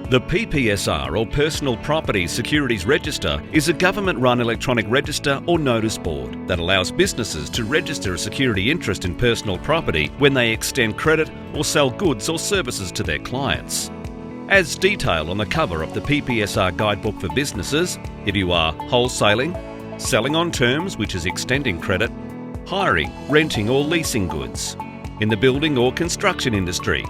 The PPSR, or Personal Property Securities Register, is a government-run electronic register or notice board that allows businesses to register a security interest in personal property when they extend credit or sell goods or services to their clients. As detailed on the cover of the PPSR Guidebook for businesses, if you are wholesaling, selling on terms, which is extending credit, hiring, renting or leasing goods, in the building or construction industry,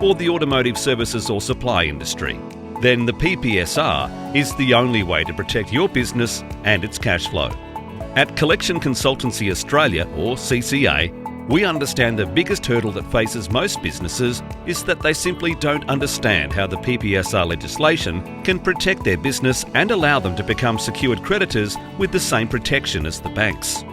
or the automotive services or supply industry, then the PPSR is the only way to protect your business and its cash flow. At Collection Consultancy Australia, or CCA, we understand the biggest hurdle that faces most businesses is that they simply don't understand how the PPSR legislation can protect their business and allow them to become secured creditors with the same protection as the banks.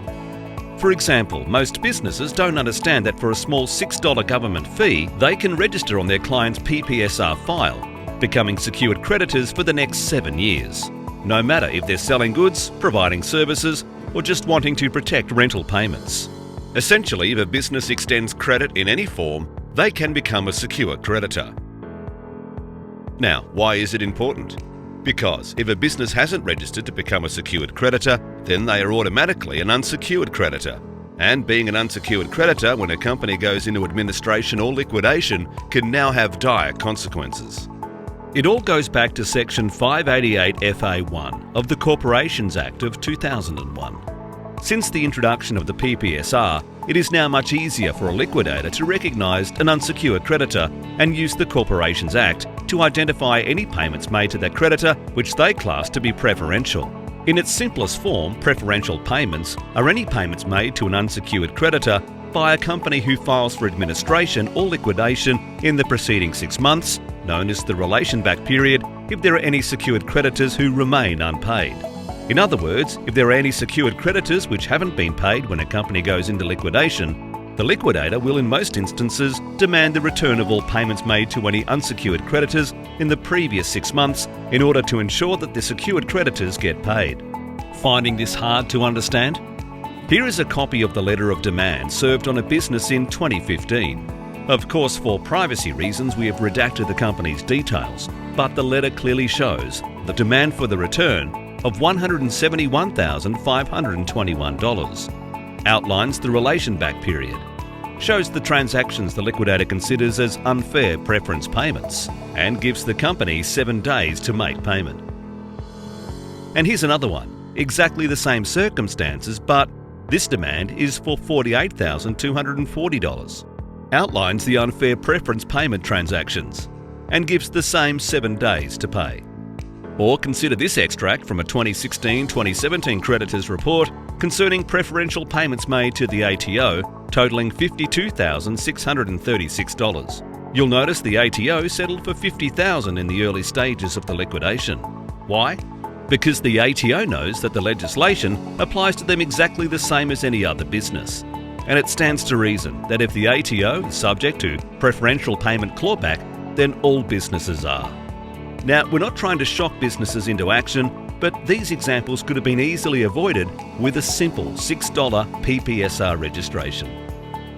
For example, most businesses don't understand that for a small $6 government fee, they can register on their client's PPSR file, becoming secured creditors for the next 7 years, no matter if they're selling goods, providing services, or just wanting to protect rental payments. Essentially, if a business extends credit in any form, they can become a secure creditor. Now, why is it important? Because if a business hasn't registered to become a secured creditor, then they are automatically an unsecured creditor. And being an unsecured creditor when a company goes into administration or liquidation can now have dire consequences. It all goes back to Section 588 FA1 of the Corporations Act of 2001. Since the introduction of the PPSR, it is now much easier for a liquidator to recognise an unsecured creditor and use the Corporations Act to identify any payments made to that creditor which they class to be preferential. In its simplest form, preferential payments are any payments made to an unsecured creditor by a company who files for administration or liquidation in the preceding 6 months, known as the relation back period, if there are any secured creditors who remain unpaid. In other words, if there are any secured creditors which haven't been paid when a company goes into liquidation, the liquidator will in most instances demand the return of all payments made to any unsecured creditors in the previous 6 months in order to ensure that the secured creditors get paid. Finding this hard to understand? Here is a copy of the letter of demand served on a business in 2015. Of course, for privacy reasons, we have redacted the company's details, but the letter clearly shows the demand for the return of $171,521, outlines the relation back period, shows the transactions the liquidator considers as unfair preference payments, and gives the company 7 days to make payment. And here's another one, exactly the same circumstances, but this demand is for $48,240, outlines the unfair preference payment transactions, and gives the same 7 days to pay. Or consider this extract from a 2016-2017 creditors report concerning preferential payments made to the ATO totalling $52,636. You'll notice the ATO settled for $50,000 in the early stages of the liquidation. Why? Because the ATO knows that the legislation applies to them exactly the same as any other business. And it stands to reason that if the ATO is subject to preferential payment clawback, then all businesses are. Now, we're not trying to shock businesses into action, but these examples could have been easily avoided with a simple $6 PPSR registration.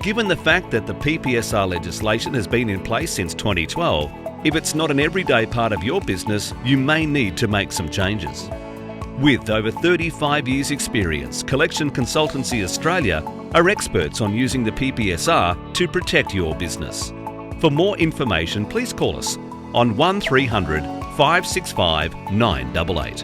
Given the fact that the PPSR legislation has been in place since 2012, if it's not an everyday part of your business, you may need to make some changes. With over 35 years' experience, Collection Consultancy Australia are experts on using the PPSR to protect your business. For more information, please call us on 1300 565 988.